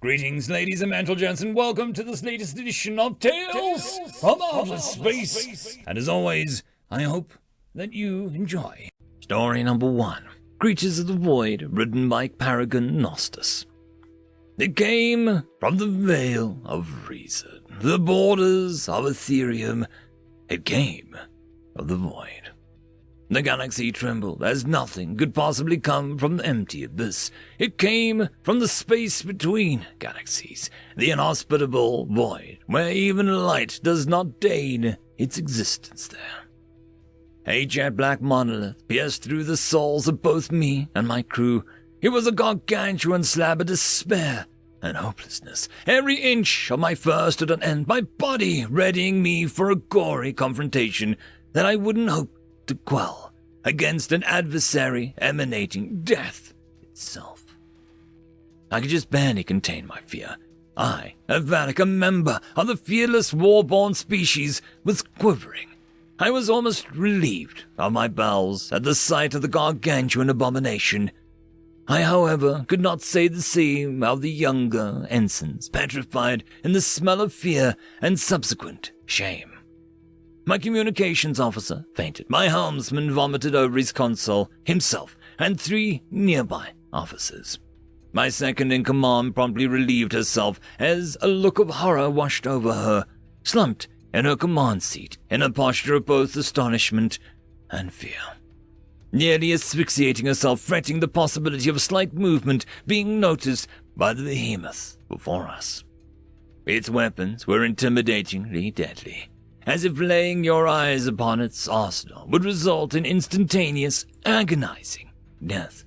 Greetings, ladies and gentlemen, and welcome to this latest edition of Tales from Outer Space. And as always, I hope that you enjoy. Story number 1. Creatures of the Void, written by Paragon Nostus. It came from the Veil of Reason, the borders of Ethereum. It came from the Void. The galaxy trembled as nothing could possibly come from the empty abyss. It came from the space between galaxies, the inhospitable void, where even light does not deign its existence there. A jet black monolith pierced through the souls of both me and my crew. It was a gargantuan slab of despair and hopelessness. Every inch of my fur stood on end, my body readying me for a gory confrontation that I wouldn't hope to quell against an adversary emanating death itself. I could just barely contain my fear. I, a Valak, a member of the fearless warborn species, was quivering. I was almost relieved of my bowels at the sight of the gargantuan abomination. I, however, could not say the same of the younger ensigns, petrified in the smell of fear and subsequent shame. My communications officer fainted. My helmsman vomited over his console, himself, and 3 nearby officers. My second-in-command promptly relieved herself as a look of horror washed over her, slumped in her command seat in a posture of both astonishment and fear, nearly asphyxiating herself, fretting the possibility of a slight movement being noticed by the behemoth before us. Its weapons were intimidatingly deadly, as if laying your eyes upon its arsenal would result in instantaneous, agonizing death.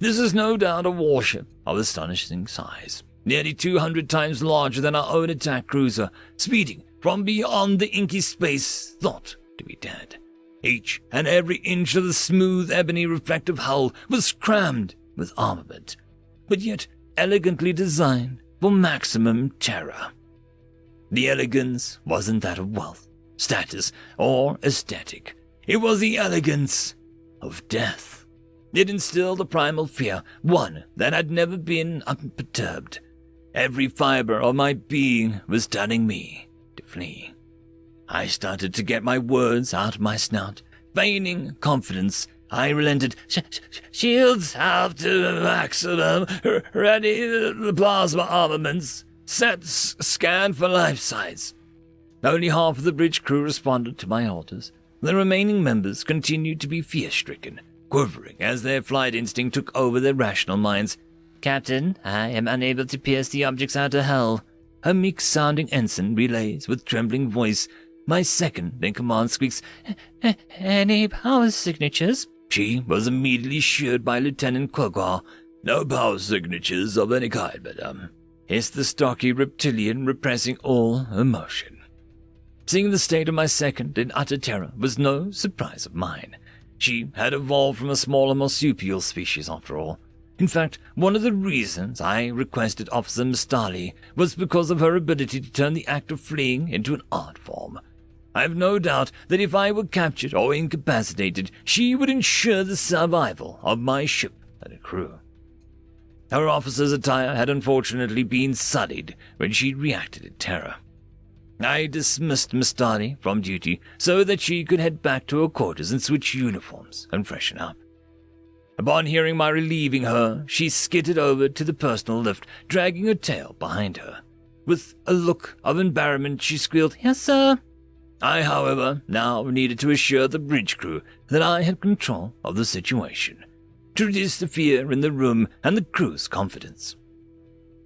This is no doubt a warship of astonishing size, nearly 200 times larger than our own attack cruiser, speeding from beyond the inky space thought to be dead. Each and every inch of the smooth ebony reflective hull was crammed with armament, but yet elegantly designed for maximum terror. The elegance wasn't that of wealth, status, or aesthetic. It was the elegance of death. It instilled a primal fear, one that had never been unperturbed. Every fiber of my being was telling me to flee. I started to get my words out of my snout. Feigning confidence, I relented. Shields out to maximum. Ready the plasma armaments. Set scan for life size. Only half of the bridge crew responded to my orders. The remaining members continued to be fear-stricken, quivering as their flight instinct took over their rational minds. Captain, I am unable to pierce the object's outer hull. A meek-sounding ensign relays with trembling voice. My second-in-command squeaks, Any power signatures? She was immediately assured by Lieutenant Quagga. No power signatures of any kind, madame. Hissed the stocky reptilian, repressing all emotion. Seeing the state of my second in utter terror was no surprise of mine. She had evolved from a smaller marsupial species after all. In fact, one of the reasons I requested Officer Mistali was because of her ability to turn the act of fleeing into an art form. I have no doubt that if I were captured or incapacitated, she would ensure the survival of my ship and crew. Her officer's attire had unfortunately been sullied when she reacted in terror. I dismissed Mistali from duty so that she could head back to her quarters and switch uniforms and freshen up. Upon hearing my relieving her, she skidded over to the personal lift, dragging her tail behind her. With a look of embarrassment, she squealed, Yes, sir. I, however, now needed to assure the bridge crew that I had control of the situation, to reduce the fear in the room and the crew's confidence.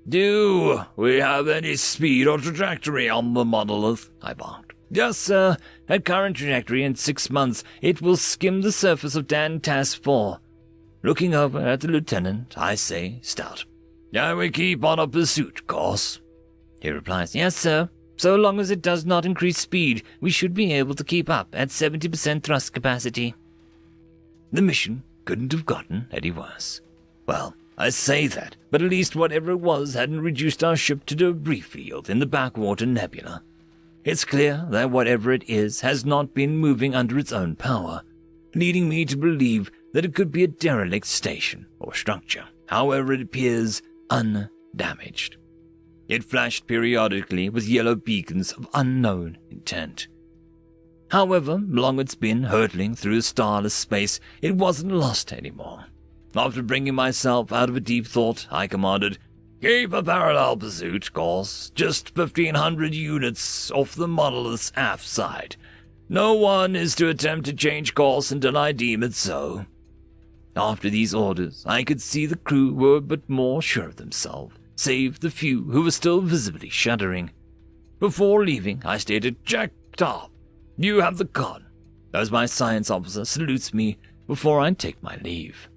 Do we have any speed or trajectory on the monolith? I barked. Yes, sir. At current trajectory in 6 months, it will skim the surface of Dan Task 4. Looking over at the lieutenant, I say, stout. Can we keep on a pursuit course? He replies, Yes, sir. So long as it does not increase speed, we should be able to keep up at 70% thrust capacity. The mission couldn't have gotten any worse. Well, I say that, but at least whatever it was hadn't reduced our ship to debris field in the backwater nebula. It's clear that whatever it is has not been moving under its own power, leading me to believe that it could be a derelict station or structure, however it appears undamaged. It flashed periodically with yellow beacons of unknown intent. However long it's been hurtling through starless space, it wasn't lost anymore. After bringing myself out of a deep thought, I commanded, "Keep a parallel pursuit course, just 1,500 units off the monolith's aft side. No one is to attempt to change course until I deem it so." After these orders, I could see the crew were but more sure of themselves, save the few who were still visibly shuddering. Before leaving, I stated, "Check top. You have the con," as my science officer salutes me before I take my leave.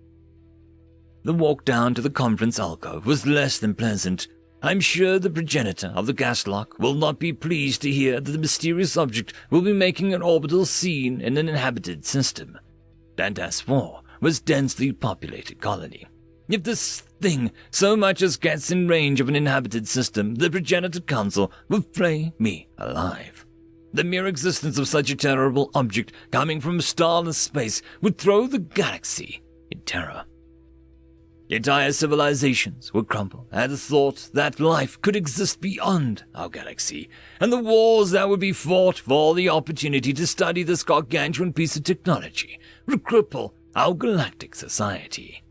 The walk down to the conference alcove was less than pleasant. I'm sure the progenitor of the gas lock will not be pleased to hear that the mysterious object will be making an orbital scene in an inhabited system. Dantas 4 was densely populated colony. If this thing so much as gets in range of an inhabited system, the progenitor council will flay me alive. The mere existence of such a terrible object coming from starless space would throw the galaxy in terror. Entire civilizations would crumble at the thought that life could exist beyond our galaxy, and the wars that would be fought for the opportunity to study this gargantuan piece of technology would cripple our galactic society.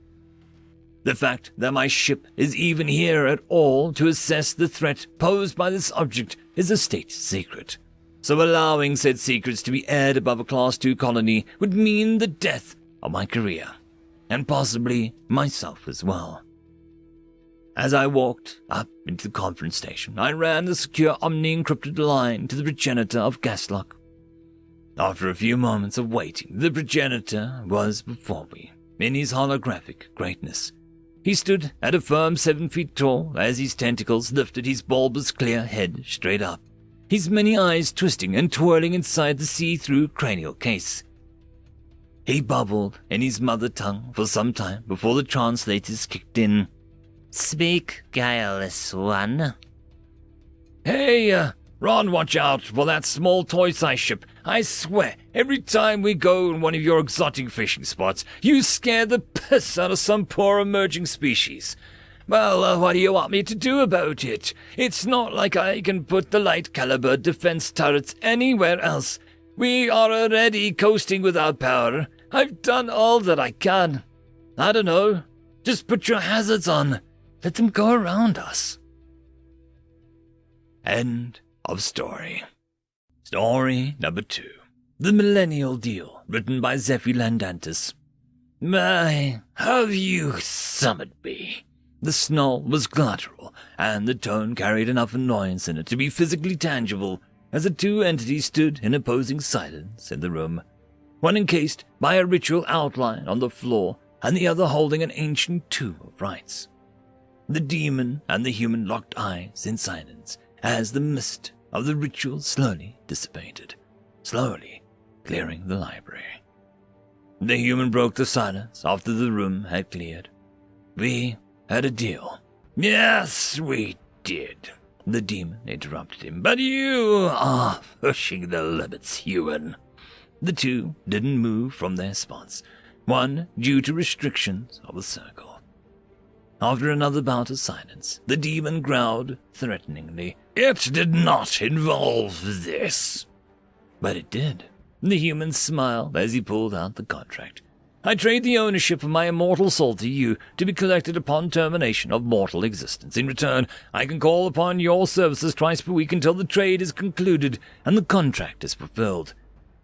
The fact that my ship is even here at all to assess the threat posed by this object is a state secret. So allowing said secrets to be aired above a Class 2 colony would mean the death of my career, and possibly myself as well. As I walked up into the conference station, I ran the secure Omni-encrypted line to the progenitor of Gaslock. After a few moments of waiting, the progenitor was before me, in his holographic greatness. He stood at a firm 7 feet tall as his tentacles lifted his bulbous clear head straight up, his many eyes twisting and twirling inside the see-through cranial case. He bubbled in his mother tongue for some time before the translators kicked in. "Speak, guileless one." "Hey, Ron, watch out for that small toy-sized ship. I swear, every time we go in one of your exotic fishing spots, you scare the piss out of some poor emerging species. Well, what do you want me to do about it? It's not like I can put the light caliber defense turrets anywhere else. We are already coasting without power. I've done all that I can. I don't know. Just put your hazards on. Let them go around us." End of story. Story number 2. The Millennial Deal, written by Zephy Landantis. "My, have you summoned me?" The snarl was guttural, and the tone carried enough annoyance in it to be physically tangible, as the two entities stood in opposing silence in the room, one encased by a ritual outline on the floor, and the other holding an ancient tomb of rites. The demon and the human locked eyes in silence as the mist of the ritual slowly dissipated, slowly clearing the library. The human broke the silence after the room had cleared. "We had a deal." "Yes, we did," the demon interrupted him. "But you are pushing the limits, human." The two didn't move from their spots, one due to restrictions of the circle. After another bout of silence, the demon growled threateningly, "It did not involve this." "But it did." The human smiled as he pulled out the contract. "I trade the ownership of my immortal soul to you to be collected upon termination of mortal existence. In return, I can call upon your services twice per week until the trade is concluded and the contract is fulfilled."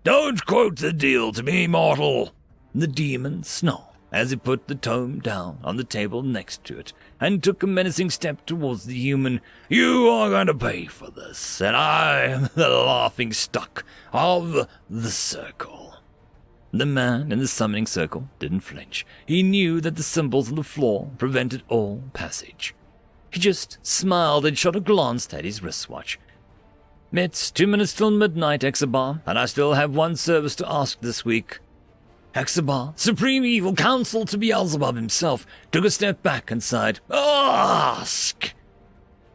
"Don't quote the deal to me, mortal!" The demon snarled as he put the tome down on the table next to it and took a menacing step towards the human. "You are going to pay for this, and I am the laughing stock of the circle." The man in the summoning circle didn't flinch. He knew that the symbols on the floor prevented all passage. He just smiled and shot a glance at his wristwatch. "It's 2 minutes till midnight, Exabar, and I still have one service to ask this week." Exabar, supreme evil counsel to Beelzebub himself, took a step back and sighed. "Ask!"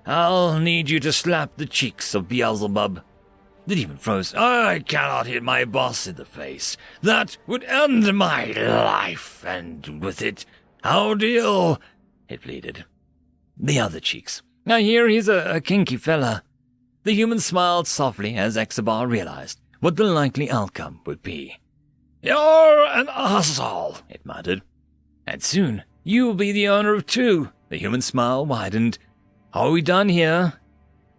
"I'll need you to slap the cheeks of Beelzebub." The demon froze. "I cannot hit my boss in the face. That would end my life, and with it, our deal," it pleaded. The other cheeks. I hear he's a kinky fella. The human smiled softly as Exabar realized what the likely outcome would be. You're an asshole, it muttered. And soon you will be the owner of two. The human smile widened. Are we done here?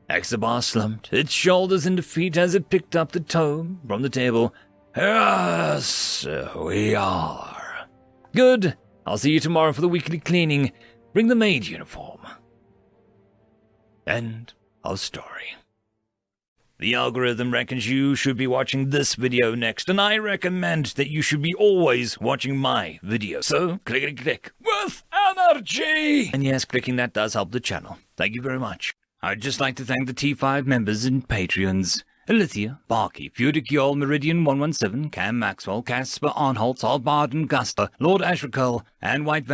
Exabar slumped, its shoulders in defeat as it picked up the tome from the table. Yes, we are. Good. I'll see you tomorrow for the weekly cleaning. Bring the maid uniform. End of story. The algorithm reckons you should be watching this video next, and I recommend that you should be always watching my video. So, clickety-click with energy! And yes, clicking that does help the channel. Thank you very much. I'd just like to thank the T5 members and Patreons. Alithia, Barkey, Feudikiol, Meridian 117, Cam Maxwell, Casper Arnholtz, Albarden, Guster, Lord Ashrakull, and White Van.